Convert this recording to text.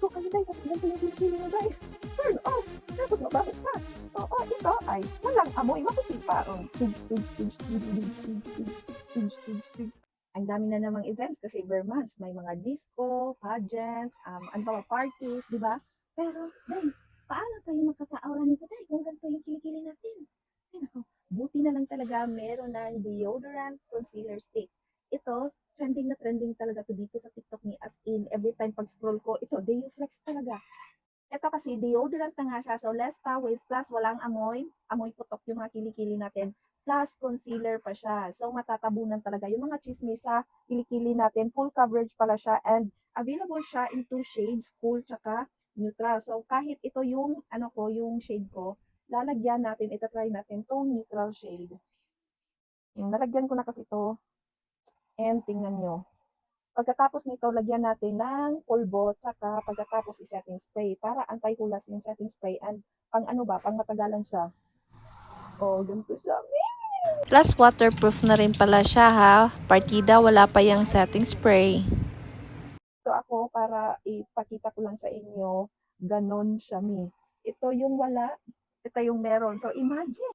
ko kayo dahil kasi ganito yung kilikili mo dahil. Turn off. Tapos mababas pa. Oo, ito ay walang amoy. Maputi pa. Oh, tugs, tugs, tugs, tugs, tugs, tugs, tugs, tugs, tugs, tugs. Ang dami na namang events kasi Vermont, may mga disco, pageant, ano pa ba, parties, di ba? Pero, dahil, paano tayo makaka-aura nito dahil kung ganito yung kilikili natin? Ay, nako, buti na lang talaga meron ng deodorant concealer stick. Ito, trending na trending talaga to dito sa TikTok ni as in every time pag scroll ko, ito, Deoflex talaga. Ito kasi deodorant na nga siya, so less pawis, plus walang amoy, amoy putok yung mga kilikili natin, plus concealer pa siya. So matatabunan talaga yung mga chismis sa kilikili natin, full coverage pala siya, and available siya in two shades, cool tsaka neutral. So kahit ito yung, ano ko, yung shade ko, lalagyan natin, itatry natin tong neutral shade. Yung nalagyan ko na kasi ito, and tingnan nyo. Pagkatapos nito, lagyan natin ng pulbo, tsaka pagkatapos i-setting spray para anti-hulas yung setting spray and pang ano ba, pang matagalan siya. Oh, ganito siya. Plus waterproof na rin pala siya ha. Partida wala pa yung setting spray. So ako, para ipakita ko lang sa inyo, ganon siya mi. Ito yung wala, ito yung meron. So imagine,